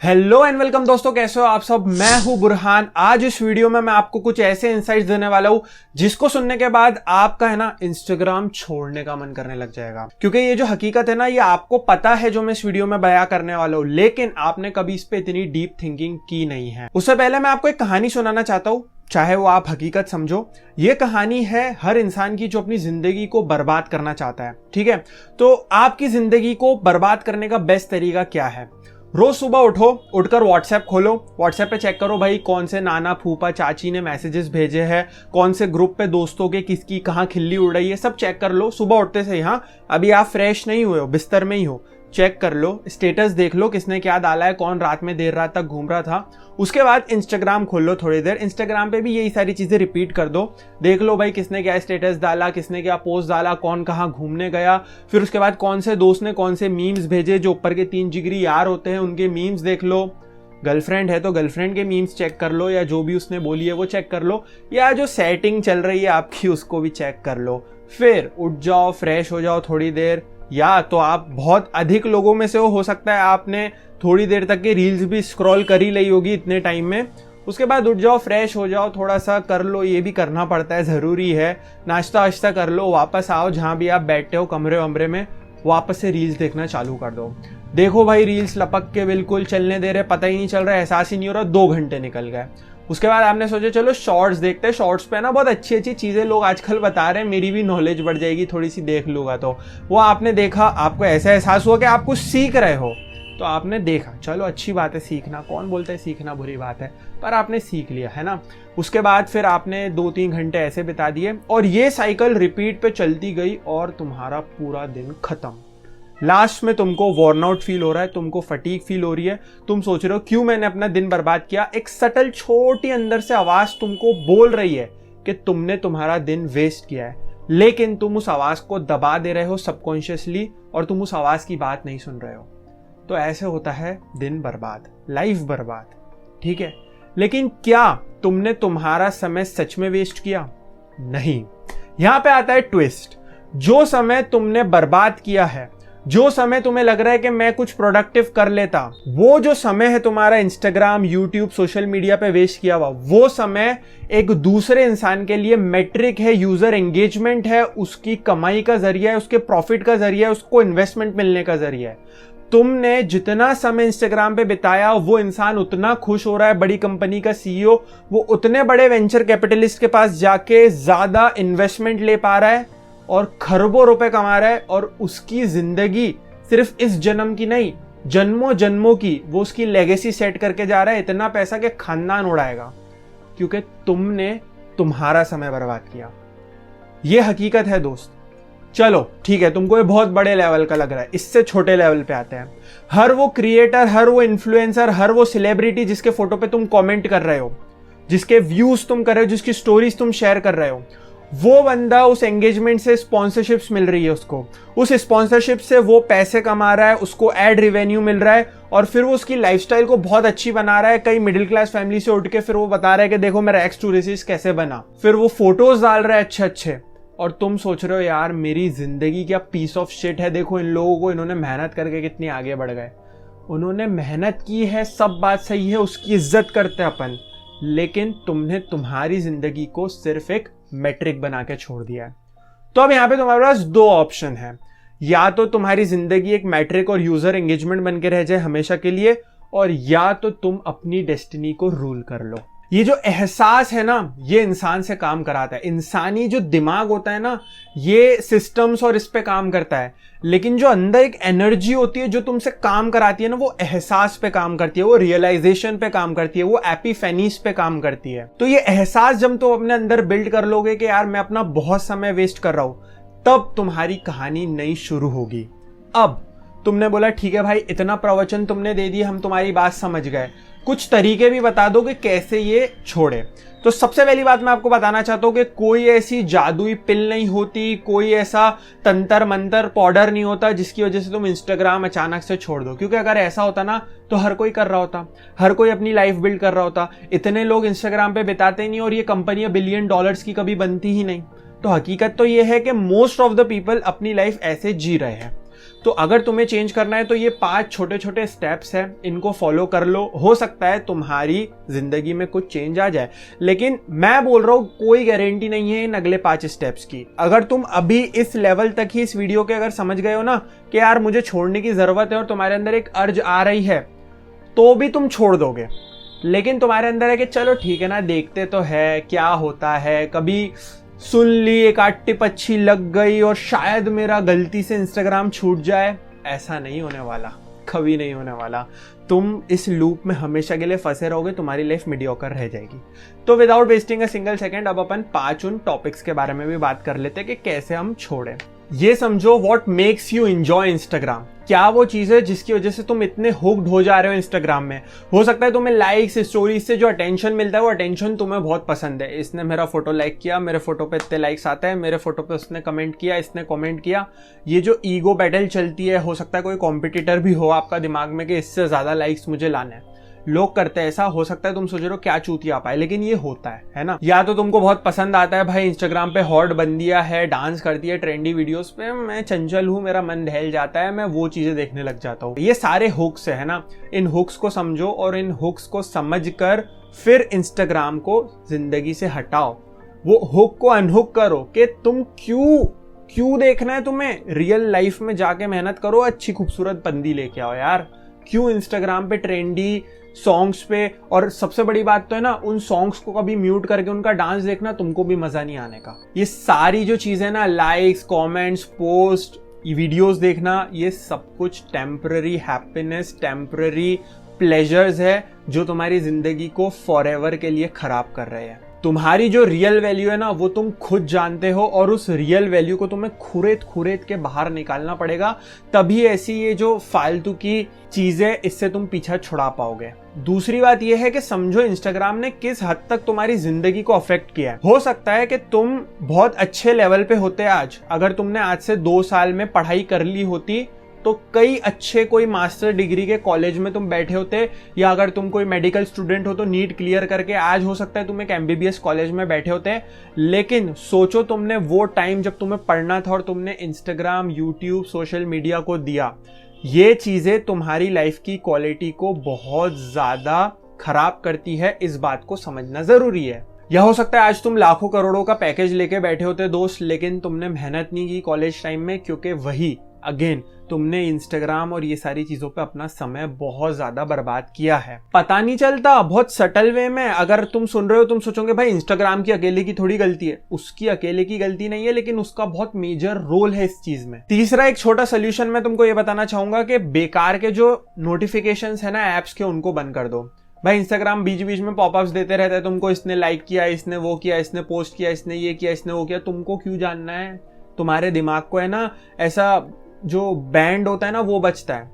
Hello and welcome दोस्तों, कैसे हो आप सब। मैं हूं बुरहान। आज इस वीडियो में मैं आपको कुछ ऐसे इनसाइट्स देने वाला हूं जिसको सुनने के बाद आपका है ना इंस्टाग्राम छोड़ने का मन करने लग जाएगा। क्योंकि ये जो हकीकत है ना, ये आपको पता है जो मैं इस वीडियो में बयां करने वाला हूं, लेकिन आपने कभी इस पे इतनी डीप थिंकिंग की नहीं है। उससे पहले मैं आपको एक कहानी सुनाना चाहता हूं, चाहे वो आप हकीकत समझो। ये कहानी है हर इंसान की जो अपनी जिंदगी को बर्बाद करना चाहता है। ठीक है, तो आपकी जिंदगी को बर्बाद करने का बेस्ट तरीका क्या है। रोज सुबह उठकर व्हाट्सएप खोलो, व्हाट्सएप पे चेक करो भाई कौन से नाना फूफा चाची ने मैसेजेस भेजे हैं, कौन से ग्रुप पे दोस्तों के किसकी कहाँ खिल्ली उड़ रही है, सब चेक कर लो सुबह उठते से ही। हाँ, अभी आप फ्रेश नहीं हुए हो, बिस्तर में ही हो, चेक कर लो, स्टेटस देख लो किसने क्या डाला है, कौन रात में देर रात तक घूम रहा था। उसके बाद इंस्टाग्राम खोल लो थोड़ी देर, इंस्टाग्राम पे भी यही सारी चीजें रिपीट कर दो, देख लो भाई किसने क्या स्टेटस डाला, किसने क्या पोस्ट डाला, कौन कहाँ घूमने गया। फिर उसके बाद कौन से दोस्त ने कौन से मीम्स भेजे, जो ऊपर के 3 जिगरी यार होते हैं उनके मीम्स देख लो। गर्लफ्रेंड है तो गर्लफ्रेंड के मीम्स चेक कर लो, या जो भी उसने बोली है वो चेक कर लो, या जो सेटिंग चल रही है आपकी उसको भी चेक कर लो। फिर उठ जाओ, फ्रेश हो जाओ थोड़ी देर, या तो आप बहुत अधिक लोगों में से हो सकता है आपने थोड़ी देर तक के रील्स भी स्क्रॉल कर ही ली होगी इतने टाइम में। उसके बाद उठ जाओ, फ्रेश हो जाओ, थोड़ा सा कर लो, ये भी करना पड़ता है, ज़रूरी है, नाश्ता वाश्ता कर लो, वापस आओ जहाँ भी आप बैठे हो कमरे वमरे में, वापस से रील्स देखना चालू कर दो। देखो भाई रील्स लपक के बिल्कुल चलने दे रहे, पता ही नहीं चल रहा, एहसास ही नहीं हो रहा, 2 घंटे निकल गए। उसके बाद आपने सोचा चलो शॉर्ट्स देखते हैं, शॉर्ट्स पे ना बहुत अच्छी अच्छी चीज़ें लोग आजकल बता रहे हैं, मेरी भी नॉलेज बढ़ जाएगी, थोड़ी सी देख लूँगा। तो वो आपने देखा, आपको ऐसा एहसास हुआ कि आप कुछ सीख रहे हो, तो आपने देखा, चलो अच्छी बात है सीखना, कौन बोलता है सीखना बुरी बात है, पर आपने सीख लिया है ना। उसके बाद फिर आपने 2-3 घंटे ऐसे बिता दिए और ये साइकिल रिपीट पे चलती गई और तुम्हारा पूरा दिन खत्म। लास्ट में तुमको वॉर्नआउट फील हो रहा है, तुमको फटीग फील हो रही है, तुम सोच रहे हो क्यों मैंने अपना दिन बर्बाद किया। एक सटल छोटी अंदर से आवाज तुमको बोल रही है कि तुमने तुम्हारा दिन वेस्ट किया है, लेकिन तुम उस आवाज को दबा दे रहे हो सबकॉन्शियसली और तुम उस आवाज की बात नहीं सुन रहे हो। तो ऐसे होता है दिन बर्बाद, लाइफ बर्बाद। ठीक है, लेकिन क्या तुमने तुम्हारा समय सच में वेस्ट किया? नहीं। यहां पे आता है ट्विस्ट। जो समय तुमने बर्बाद किया है, जो समय तुम्हें लग रहा है कि मैं कुछ प्रोडक्टिव कर लेता, वो जो समय है तुम्हारा इंस्टाग्राम, यूट्यूब, सोशल मीडिया पे वेस्ट किया हुआ, वो समय एक दूसरे इंसान के लिए मेट्रिक है, यूजर एंगेजमेंट है, उसकी कमाई का जरिया है, उसके प्रॉफिट का जरिया है, उसको इन्वेस्टमेंट मिलने का जरिया है। तुमने जितना समय इंस्टाग्राम पे बिताया, वो इंसान उतना खुश हो रहा है, बड़ी कंपनी का सीईओ, वो उतने बड़े वेंचर कैपिटलिस्ट के पास जाके ज्यादा इन्वेस्टमेंट ले पा रहा है और खरबों रुपए कमा रहा है, और उसकी जिंदगी सिर्फ इस जन्म की नहीं, जन्मों जन्मों की वो उसकी लेगेसी सेट करके जा रहा है, इतना पैसा कि खानदान उड़ाएगा, क्योंकि तुमने तुम्हारा समय बर्बाद किया। ये हकीकत है दोस्त। चलो ठीक है, तुमको ये बहुत बड़े लेवल का लग रहा है, इससे छोटे लेवल पे आते हैं। हर वो क्रिएटर, हर वो इन्फ्लुएंसर, हर वो सेलिब्रिटी जिसके फोटो पे तुम कमेंट कर रहे हो, जिसके व्यूज तुम कर रहे हो, जिसकी स्टोरीज तुम शेयर कर रहे हो, वो बंदा उस एंगेजमेंट से स्पॉन्सरशिप्स मिल रही है उसको, उस स्पॉन्सरशिप से वो पैसे कमा रहा है, उसको एड रिवेन्यू मिल रहा है, और फिर वो उसकी लाइफस्टाइल को बहुत अच्छी बना रहा है। कई मिडिल क्लास फैमिली से उठ के फिर वो बता रहा है कि देखो मेरा एक्स टू रेसिस कैसे बना, फिर वो फोटोज डाल रहा है अच्छे अच्छे, और तुम सोच रहे हो यार मेरी जिंदगी क्या पीस ऑफ शिट है, देखो इन लोगों को, इन्होंने मेहनत करके कितनी आगे बढ़ गए। उन्होंने मेहनत की है, सब बात सही है, उसकी इज्जत करते हैं अपन, लेकिन तुमने तुम्हारी जिंदगी को सिर्फ एक मैट्रिक बना के छोड़ दिया है। तो अब यहां पे तुम्हारे पास 2 ऑप्शन है, या तो तुम्हारी जिंदगी एक मैट्रिक और यूजर एंगेजमेंट बन के रह जाए हमेशा के लिए, और या तो तुम अपनी डेस्टिनी को रूल कर लो। ये जो एहसास है ना, ये इंसान से काम कराता है। इंसानी जो दिमाग होता है ना, ये सिस्टम्स और इस पे काम करता है, लेकिन जो अंदर एक एनर्जी होती है जो तुमसे काम कराती है ना, वो एहसास पे काम करती है, वो रियलाइजेशन पे काम करती है, वो एपिफेनीस पे काम करती है। तो ये एहसास जब तुम अपने अंदर बिल्ड कर लोगे कि यार मैं अपना बहुत समय वेस्ट कर रहा हूं, तब तुम्हारी कहानी नई शुरू होगी। अब तुमने बोला ठीक है भाई, इतना प्रवचन तुमने दे दिया, हम तुम्हारी बात समझ गए, कुछ तरीके भी बता दो कि कैसे ये छोड़े। तो सबसे पहली बात मैं आपको बताना चाहता हूं कि कोई ऐसी जादुई पिल नहीं होती, कोई ऐसा तंत्र मंत्र पाउडर नहीं होता जिसकी वजह से तुम इंस्टाग्राम अचानक से छोड़ दो। क्योंकि अगर ऐसा होता ना तो हर कोई कर रहा होता, हर कोई अपनी लाइफ बिल्ड कर रहा होता, इतने लोग इंस्टाग्राम पे बिताते नहीं और ये कंपनियां $1 बिलियन की कभी बनती ही नहीं। तो हकीकत तो ये है कि मोस्ट ऑफ द पीपल अपनी लाइफ ऐसे जी रहे हैं। तो अगर तुम्हें चेंज करना है तो ये 5 छोटे छोटे स्टेप्स हैं, इनको फॉलो कर लो। हो सकता है तुम्हारी जिंदगी में कुछ चेंज आ जाए, लेकिन मैं बोल रहा हूं कोई गारंटी नहीं है इन अगले 5 स्टेप्स की। अगर तुम अभी इस लेवल तक ही इस वीडियो के अगर समझ गए हो ना कि यार मुझे छोड़ने की जरूरत है और तुम्हारे अंदर एक अर्ज आ रही है, तो भी तुम छोड़ दोगे। लेकिन तुम्हारे अंदर है कि चलो ठीक है ना, देखते तो है क्या होता है, कभी सुन ली, एक आध टिप अच्छी लग गई और शायद मेरा गलती से इंस्टाग्राम छूट जाए, ऐसा नहीं होने वाला, कभी नहीं होने वाला। तुम इस लूप में हमेशा के लिए फंसे रहोगे, तुम्हारी लाइफ मीडियोकर रह जाएगी। तो without wasting a single second अब अपन 5 उन टॉपिक्स के बारे में भी बात कर लेते हैं कि कैसे हम छोड़ें। ये समझो what makes you enjoy Instagram. क्या वो चीज है जिसकी वजह से तुम इतने हुक्ड हो जा रहे हो इंस्टाग्राम में। हो सकता है तुम्हें लाइक्स, स्टोरीज से जो अटेंशन मिलता है वो अटेंशन तुम्हें बहुत पसंद है। इसने मेरा फोटो लाइक किया, मेरे फोटो पे इतने लाइक्स आते हैं, मेरे फोटो पे उसने कमेंट किया, इसने कमेंट किया। ये जो ईगो बैटल चलती है, हो सकता है कोई कॉम्पिटिटर भी हो आपका दिमाग में कि इससे ज्यादा लाइक्स मुझे लाना है। लोग करते हैं ऐसा। हो सकता है तुम सोच रहे हो क्या चूतिया पाए, लेकिन ये होता है ना। या तो तुमको बहुत पसंद आता है भाई, इंस्टाग्राम पे हॉट बंदियां है, डांस करती है ट्रेंडी वीडियोस पे, मैं चंचल हूं, मेरा मन दहल जाता है, मैं वो चीजें देखने लग जाता हूँ। ये सारे हुक्स है ना। इन हुक्स को समझो और इन हुक्स को समझकर फिर इंस्टाग्राम को जिंदगी से हटाओ। वो हुक को अनहुक करो कि तुम क्यों देखना है तुम्हें। रियल लाइफ में जाके मेहनत करो, अच्छी खूबसूरत बंदी लेके आओ यार। क्यों इंस्टाग्राम पे ट्रेंडी सॉन्ग्स पे, और सबसे बड़ी बात तो है ना, उन सॉन्ग्स को कभी म्यूट करके उनका डांस देखना, तुमको भी मजा नहीं आने का। ये सारी जो चीजें ना, लाइक्स, कमेंट्स, पोस्ट, वीडियोस देखना, ये सब कुछ टेम्पररी हैप्पीनेस, टेम्पररी प्लेजर्स है जो तुम्हारी जिंदगी को फॉरएवर के लिए खराब कर रहे हैं। तुम्हारी जो रियल वैल्यू है ना, वो तुम खुद जानते हो, और उस रियल वैल्यू को तुम्हें खुरेद के बाहर निकालना पड़ेगा। तभी ऐसी ये जो फालतू की चीजें, इससे तुम पीछा छुड़ा पाओगे। दूसरी बात यह है कि समझो इंस्टाग्राम ने किस हद तक तुम्हारी जिंदगी को अफेक्ट किया है। हो सकता है कि तुम बहुत अच्छे लेवल पे होते आज, अगर तुमने आज से 2 साल में पढ़ाई कर ली होती तो कई अच्छे कोई मास्टर डिग्री के कॉलेज में तुम बैठे होते, या अगर तुम कोई मेडिकल स्टूडेंट हो तो नीट क्लियर करके आज हो सकता है तुम एक एमबीबीएस कॉलेज में बैठे होते। लेकिन सोचो तुमने वो टाइम जब तुम्हें पढ़ना था और तुमने इंस्टाग्राम, यूट्यूब, सोशल मीडिया को दिया, ये चीजें तुम्हारी लाइफ की क्वालिटी को बहुत ज्यादा खराब करती है। इस बात को समझना जरूरी है। या हो सकता है आज तुम लाखों करोड़ों का पैकेज लेके बैठे होते दोस्त, लेकिन तुमने मेहनत नहीं की कॉलेज टाइम में, क्योंकि वही अगेन तुमने इंस्टाग्राम और ये सारी चीजों पे अपना समय बहुत ज्यादा बर्बाद किया है। पता नहीं चलता, बहुत सटल वे में। अगर तुम सुन रहे हो, तुम सोचोगे भाई इंस्टाग्राम की अकेले की थोड़ी गलती है। उसकी अकेले की गलती नहीं है, लेकिन उसका बहुत मेजर रोल है इस चीज में। तीसरा एक छोटा सोल्यूशन मैं तुमको ये बताना चाहूंगा कि बेकार के जो नोटिफिकेशंस है ना एप्स के, उनको बंद कर दो। भाई इंस्टाग्राम बीच बीच में पॉपअप्स देते रहता है तुमको, इसने लाइक किया, इसने वो किया, इसने पोस्ट किया, इसने ये किया, इसने वो किया। तुमको क्यों जानना है? तुम्हारे दिमाग को है ना ऐसा जो बैंड होता है ना वो बचता है,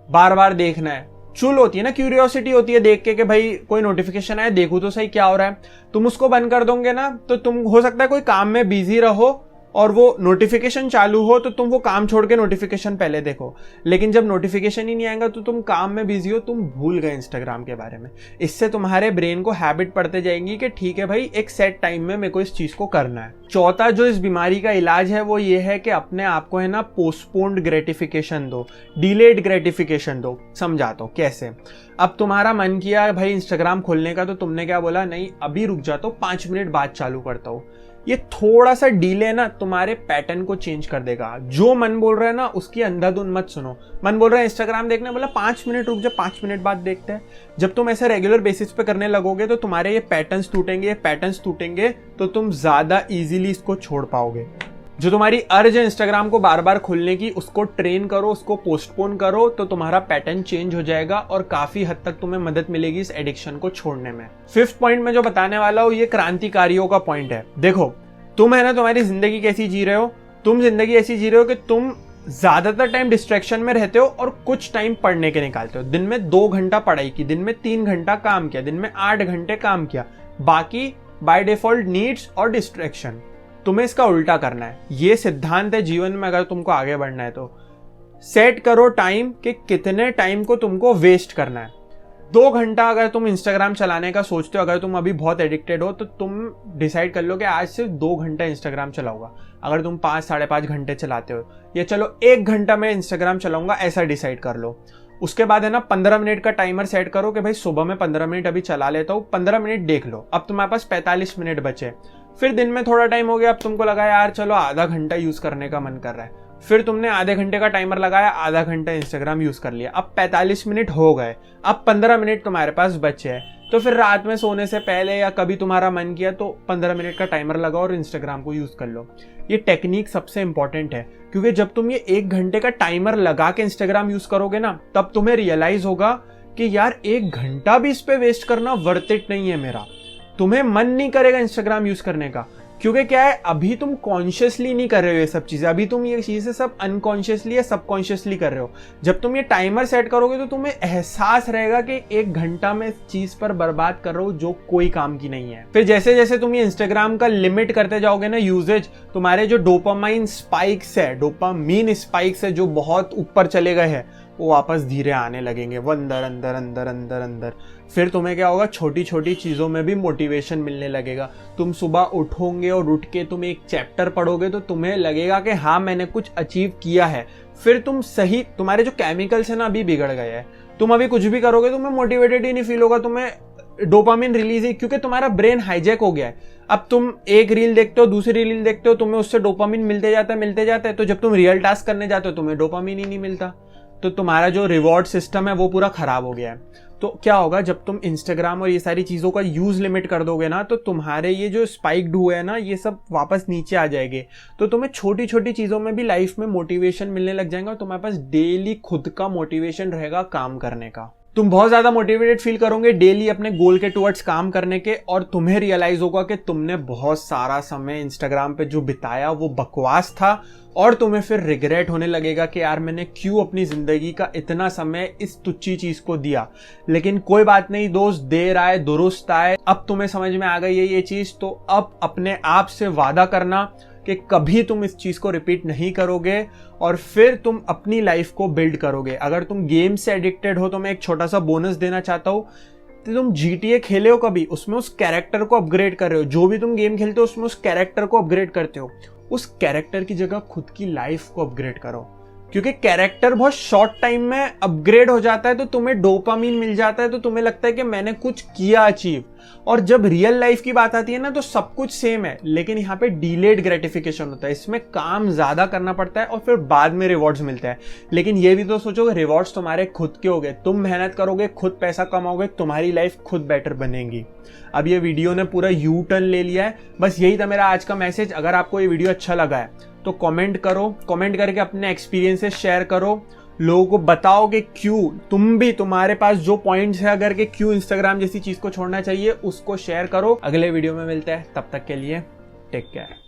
बार बार देखना है। चुल होती है ना, क्यूरियोसिटी होती है देख के कि भाई कोई नोटिफिकेशन आया, देखो तो सही क्या हो रहा है। तुम उसको बंद कर दोगे ना तो तुम, हो सकता है कोई काम में बिजी रहो और वो नोटिफिकेशन चालू हो तो तुम वो काम छोड़ के नोटिफिकेशन पहले देखो। लेकिन जब नोटिफिकेशन ही नहीं आएगा तो तुम काम में बिजी हो, तुम भूल गए इंस्टाग्राम के बारे में। इससे तुम्हारे ब्रेन को हैबिट पड़ते जाएंगी कि ठीक है भाई, एक सेट टाइम में मेरे को इस चीज को करना है। चौथा जो इस बीमारी का इलाज है वो ये है कि अपने आप को है ना पोस्टपोन्ड ग्रेटिफिकेशन दो, डिलेड ग्रेटिफिकेशन दो। समझाता हूं कैसे। अब तुम्हारा मन किया भाई इंस्टाग्राम खोलने का, तो तुमने क्या बोला, नहीं अभी रुक जाता हूं, 5 मिनट बाद चालू करता हूं। ये थोड़ा सा डिले ना तुम्हारे पैटर्न को चेंज कर देगा। जो मन बोल रहा है ना उसकी अंधाधुंध मत सुनो। मन बोल रहा है इंस्टाग्राम देखने, बोला 5 मिनट रुक जा, 5 मिनट बाद देखते हैं। जब तुम ऐसे रेगुलर बेसिस पे करने लगोगे तो तुम्हारे ये पैटर्न्स टूटेंगे, तो तुम ज्यादा इजीली इसको छोड़ पाओगे। जो तुम्हारी अर्ज है इंस्टाग्राम को बार बार खोलने की, उसको ट्रेन करो, उसको पोस्टपोन करो, तो तुम्हारा पैटर्न चेंज हो जाएगा और काफी हद तक तुम्हें मदद मिलेगी इस एडिक्शन को छोड़ने में। 5th पॉइंट में जो बताने वाला हूं, ये क्रांतिकारियों का पॉइंट है। देखो तुम है ना, तुम्हारी जिंदगी कैसी जी रहे हो, तुम जिंदगी ऐसी जी रहे हो कि तुम ज्यादातर टाइम डिस्ट्रैक्शन में रहते हो और कुछ टाइम पढ़ने के निकालते हो। दिन में 2 घंटा पढ़ाई की, दिन में 3 घंटा काम किया, दिन में 8 घंटे काम किया, बाकी बाय डिफॉल्ट नीड्स और डिस्ट्रैक्शन। तुम्हें इसका उल्टा करना है। ये सिद्धांत है जीवन में, अगर तुमको आगे बढ़ना है तो सेट करो टाइम कि कितने टाइम को तुमको वेस्ट करना है। 2 घंटा अगर तुम इंस्टाग्राम चलाने का सोचते हो, अगर तुम अभी बहुत एडिक्टेड हो, तो तुम डिसाइड कर लो कि आज सिर्फ 2 घंटा इंस्टाग्राम चलाऊंगा। अगर तुम 5 साढ़े 5 घंटे चलाते हो, या चलो 1 घंटा मैं इंस्टाग्राम चलाऊंगा, ऐसा डिसाइड कर लो। उसके बाद है ना 15 मिनट का टाइमर सेट करो कि भाई सुबह में 15 मिनट अभी चला लेता हूँ, 15 मिनट देख लो। अब तुम्हारे पास 45 मिनट बचे। फिर दिन में थोड़ा टाइम हो गया, अब तुमको लगा यार चलो आधा घंटा यूज करने का मन कर रहा है, फिर तुमने आधे घंटे का टाइमर लगाया, आधा घंटा इंस्टाग्राम यूज कर लिया। अब 45 मिनट हो गए, अब 15 मिनट तुम्हारे पास बचे हैं। तो फिर रात में सोने से पहले या कभी तुम्हारा मन किया तो 15 मिनट का टाइमर लगाओ और इंस्टाग्राम को यूज कर लो। ये टेक्निक सबसे इंपॉर्टेंट है, क्योंकि जब तुम ये 1 घंटे का टाइमर लगा के इंस्टाग्राम यूज करोगे ना, तब तुम्हें रियलाइज होगा कि यार 1 घंटा भी इस पे वेस्ट करना वर्थ इट नहीं है मेरा। तुम्हें मन नहीं करेगा इंस्टाग्राम यूज करने का, क्योंकि क्या है, अभी तुम कॉन्शियसली नहीं कर रहे हो ये सब चीजें, अभी तुम ये चीजें सब अनकॉन्शियसली या सबकॉन्शियसली कर रहे हो। जब तुम ये टाइमर सेट करोगे तो तुम्हें एहसास रहेगा कि 1 घंटा में इस चीज पर बर्बाद कर रहा हूं जो कोई काम की नहीं है। फिर जैसे जैसे तुम ये इंस्टाग्राम का लिमिट करते जाओगे ना यूजेज, तुम्हारे जो डोपामाइन स्पाइक्स है जो बहुत ऊपर चले गए हैं, वो वापस धीरे आने लगेंगे, वो अंदर अंदर अंदर अंदर अंदर। फिर तुम्हें क्या होगा, छोटी छोटी चीज़ों में भी मोटिवेशन मिलने लगेगा। तुम सुबह उठोगे और उठ के तुम एक चैप्टर पढ़ोगे तो तुम्हें लगेगा कि हाँ मैंने कुछ अचीव किया है। फिर तुम सही, तुम्हारे जो केमिकल्स है ना अभी बिगड़ गए हैं, तुम अभी कुछ भी करोगे तुम्हें मोटिवेटेड ही नहीं फील होगा, तुम्हें डोपामिन रिलीज ही, क्योंकि तुम्हारा ब्रेन हाईजैक हो गया है। अब तुम एक रील देखते हो, दूसरी रील देखते हो, तुम्हें उससे डोपामिन मिलते जाता है, तो जब तुम रियल टास्क करने जाते हो तुम्हें डोपामिन ही नहीं मिलता, तो तुम्हारा जो रिवॉर्ड सिस्टम है वो पूरा खराब हो गया है। तो क्या होगा, जब तुम इंस्टाग्राम और ये सारी चीज़ों का यूज लिमिट कर दोगे ना, तो तुम्हारे ये जो स्पाइक्ड हुए हैं ना, ये सब वापस नीचे आ जाएंगे। तो तुम्हें छोटी छोटी चीज़ों में भी लाइफ में मोटिवेशन मिलने लग जाएगा और तुम्हारे पास डेली खुद का मोटिवेशन रहेगा काम करने का। तुम बहुत ज्यादा मोटिवेटेड फील करोगे डेली अपने गोल के टुवर्ड्स काम करने के, और तुम्हें रियलाइज होगा कि तुमने बहुत सारा समय इंस्टाग्राम पे जो बिताया वो बकवास था, और तुम्हें फिर रिग्रेट होने लगेगा कि यार मैंने क्यों अपनी जिंदगी का इतना समय इस तुच्छी चीज को दिया। लेकिन कोई बात नहीं दोस्त, देर आए दुरुस्त आए। अब तुम्हें समझ में आ गई है ये चीज, तो अब अपने आप से वादा करना कि कभी तुम इस चीज को रिपीट नहीं करोगे, और फिर तुम अपनी लाइफ को बिल्ड करोगे। अगर तुम गेम से एडिक्टेड हो तो मैं एक छोटा सा बोनस देना चाहता हूँ। तो तुम GTA खेले हो कभी, उसमें उस कैरेक्टर को अपग्रेड कर रहे हो, जो भी तुम गेम खेलते हो उसमें उस कैरेक्टर को अपग्रेड करते हो, उस कैरेक्टर की जगह खुद की लाइफ को अपग्रेड करो, क्योंकि कैरेक्टर बहुत शॉर्ट टाइम में अपग्रेड हो जाता है, तो तुम्हें डोपामिन मिल जाता है, तो तुम्हें लगता है कि मैंने कुछ किया अचीव। और जब रियल लाइफ की बात आती है ना, तो सब कुछ सेम है, लेकिन यहाँ पे डिलेड ग्रेटिफिकेशन होता है, इसमें काम ज्यादा करना पड़ता है और फिर बाद में रिवॉर्ड्स मिलते हैं। लेकिन ये भी तो सोचो, रिवॉर्ड्स तुम्हारे खुद के हो गए, तुम मेहनत करोगे, खुद पैसा कमाओगे, तुम्हारी लाइफ खुद बेटर बनेगी। अब ये वीडियो ने पूरा यू टर्न ले लिया है, बस यही था मेरा आज का मैसेज। अगर आपको ये वीडियो अच्छा लगा है तो कमेंट करो, कमेंट करके अपने एक्सपीरियंसेस शेयर करो, लोगों को बताओ कि क्यों तुम भी, तुम्हारे पास जो पॉइंट्स है अगर कि क्यों इंस्टाग्राम जैसी चीज को छोड़ना चाहिए, उसको शेयर करो। अगले वीडियो में मिलते हैं, तब तक के लिए टेक केयर।